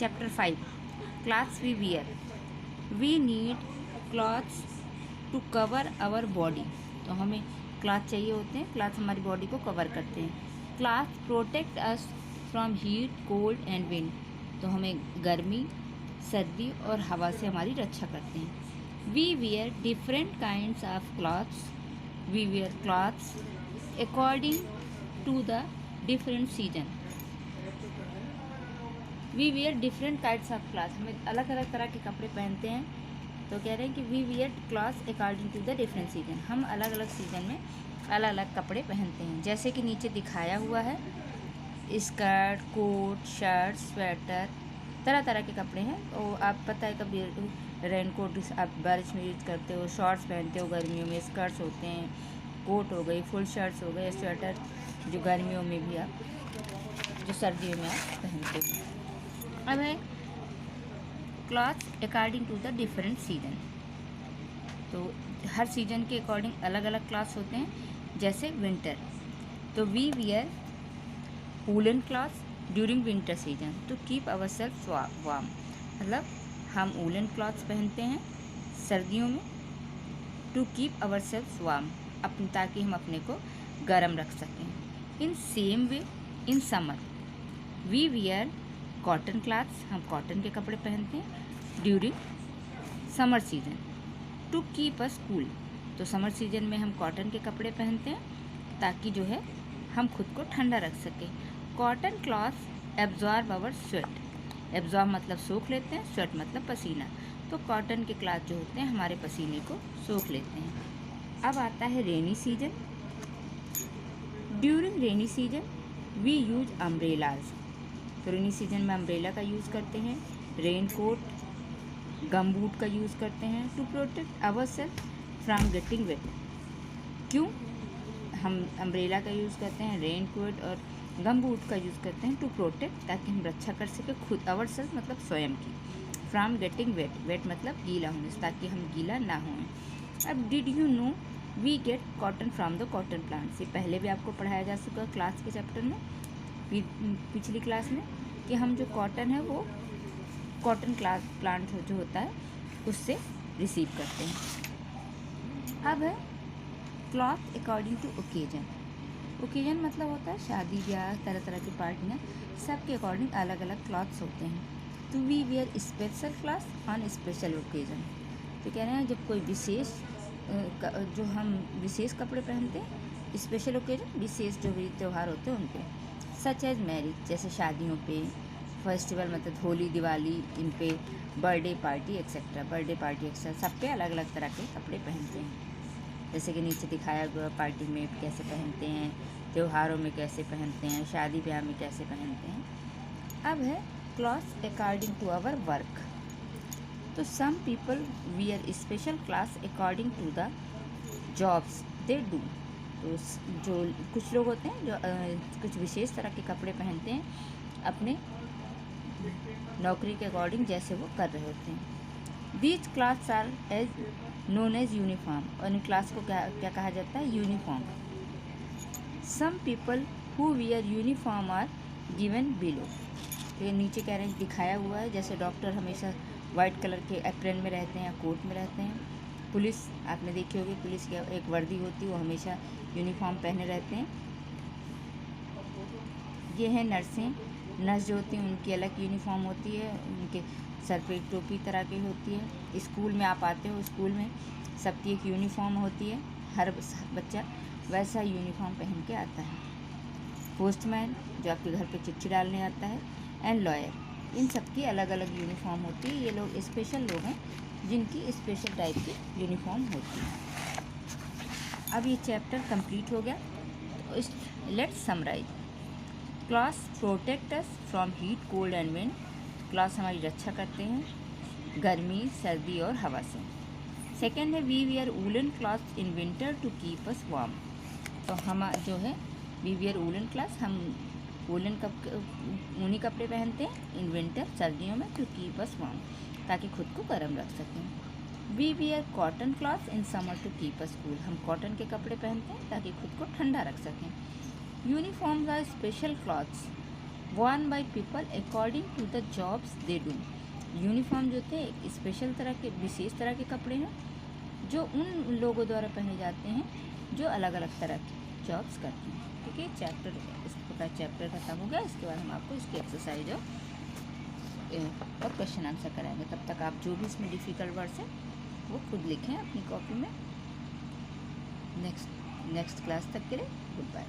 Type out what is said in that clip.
Chapter 5 clothes we wear. We need clothes to cover our body. तो हमें cloth चाहिए होते हैं, क्लॉथ हमारी बॉडी को कवर करते हैं। Cloth protect us from heat, cold and wind. तो हमें गर्मी, सर्दी और हवा से हमारी रक्षा करते हैं। We wear different kinds of clothes. We wear clothes according to the different season. We wear different kinds of cloth. हमें अलग अलग तरह के कपड़े पहनते हैं। तो कह रहे हैं कि we wear clothes according to the different season. हम अलग अलग सीजन में अलग अलग कपड़े पहनते हैं। जैसे कि नीचे दिखाया हुआ है, स्कर्ट, कोट, शर्ट, स्वेटर, तरह तरह के कपड़े हैं। तो आप पता है कभी रेन कोट आप बारिश में यूज करते हो, शॉर्ट्स पहनते हो गर्मियों में, स्कर्ट्स होते हैं, कोट हो गई, फुल शर्ट्स हो गए, स्वेटर जो गर्मियों में भी आप, जो सर्दियों में आप पहनते हो। अब है clothes according to the different season. तो हर सीजन के अकॉर्डिंग अलग अलग क्लॉथ्स होते हैं। जैसे विंटर, तो we wear woollen clothes during winter season to keep our self warm. मतलब हम वूलन क्लॉथ्स पहनते हैं सर्दियों में, to keep our self warm, ताकि हम अपने को गर्म रख सकें। In same way in summer we wear cotton clothes. हम कॉटन के कपड़े पहनते हैं during summer season to keep us cool. तो समर सीजन में हम कॉटन के कपड़े पहनते हैं ताकि जो है हम खुद को ठंडा रख सकें। Cotton clothes absorb our sweat. Absorb मतलब सोख लेते हैं, स्वेट मतलब पसीना। तो कॉटन के क्लॉथ जो होते हैं हमारे पसीने को सोख लेते हैं। अब आता है rainy season. During rainy season we use umbrellas. तो रेनी सीजन में अम्ब्रेला का यूज़ करते हैं, रेन कोट, गम बूट का यूज़ करते हैं to protect our self from getting wet. क्यों हम अम्ब्रेला का यूज़ करते हैं, रेन कोट और गम बूट का यूज़ करते हैं? टू प्रोटेक्ट, ताकि हम रक्षा कर सकें खुद, आवर सेल्फ मतलब स्वयं की, फ्रॉम गेटिंग वेट, वेट मतलब गीला होने से, ताकि हम गीला ना हों। अब did you know we get cotton from the cotton plant. ये पहले भी आपको पढ़ाया जा चुका क्लास के चैप्टर में, पिछली क्लास में, कि हम जो कॉटन है वो कॉटन प्लांट जो होता है उससे रिसीव करते हैं। अब है cloth according to occasion. Occasion मतलब होता है शादी ब्याह, तरह तरह की पार्टियाँ, सब के अकॉर्डिंग अलग अलग क्लॉथ्स होते हैं। तो we wear special cloth on special occasion. तो कह रहे हैं जब कोई विशेष जो हम विशेष कपड़े पहनते हैं, स्पेशल ओकेजन विशेष जो भी त्यौहार होते हैं उन पे, सच एज मैरिज जैसे शादियों पे, फेस्टिवल मतलब होली, दिवाली, इन पे, birthday party etcetera, birthday party etcetera, सब पे अलग अलग तरह के कपड़े पहनते हैं। जैसे कि नीचे दिखाया गया, पार्टी में कैसे पहनते हैं, त्योहारों में कैसे पहनते हैं, शादी ब्याह में कैसे पहनते हैं। अब है clothes according to our work. तो some people wear special clothes according to the jobs they do. तो जो कुछ लोग होते हैं जो कुछ विशेष तरह के कपड़े पहनते हैं अपने नौकरी के अकॉर्डिंग, जैसे वो कर रहे होते हैं। These clothes are as known as uniform. और इन क्लास को क्या क्या कहा जाता है? Uniform. Some people who wear uniform are given below. तो ये नीचे कह रहे हैं दिखाया हुआ है, जैसे डॉक्टर हमेशा वाइट कलर के एप्रन में रहते हैं या कोट में रहते हैं। पुलिस आपने देखी होगी, पुलिस की एक वर्दी होती है, वो हमेशा यूनिफॉर्म पहने रहते हैं। ये है नर्सें। नर्स जो होती हैं उनकी अलग यूनिफॉर्म होती है, उनके सर पे टोपी तरह की होती है। स्कूल में आप आते हो, स्कूल में सबकी एक यूनिफॉर्म होती है, हर बच्चा वैसा यूनिफॉर्म पहन के आता है। पोस्टमैन जो आपके घर पे चिट्ठी डालने आता है, एंड लॉयर, इन सबकी अलग अलग यूनिफॉर्म होती है। ये लोग स्पेशल लोग हैं जिनकी स्पेशल टाइप की यूनिफॉर्म होती है। अब ये चैप्टर कंप्लीट हो गया, तो let's summarise. Clothes protect us from heat, cold and wind. Clothes हमारी रक्षा करते हैं गर्मी, सर्दी और हवा से। सेकेंड है we wear woollen clothes in winter to keep us warm. तो हम जो है वी वियर वूलन क्लॉथ्स, हम वूलन ऊनी कपड़े पहनते हैं इन विंटर, सर्दियों में, टू कीप अस वार्म, ताकि खुद को गर्म रख सकें। We wear cotton clothes in summer to keep us cool. हम कॉटन के कपड़े पहनते हैं ताकि खुद को ठंडा रख सकें। Uniforms are special clothes worn by people according to the jobs they do। Uniform जो थे एक स्पेशल तरह के, विशेष तरह के कपड़े हैं जो उन लोगों द्वारा पहने जाते हैं जो अलग अलग तरह की जॉब्स करते हैं। ठीक है, चैप्टर इस प्रकार चैप्टर खत्म हो गया। इसके बाद हम आपको इसकी एक्सरसाइज और क्वेश्चन आंसर कराएंगे। तब तक आप जो भी इसमें डिफ़िकल्ट वर्ड्स हैं वो खुद लिखें अपनी कॉपी में। नेक्स्ट क्लास तक के लिए गुड बाय।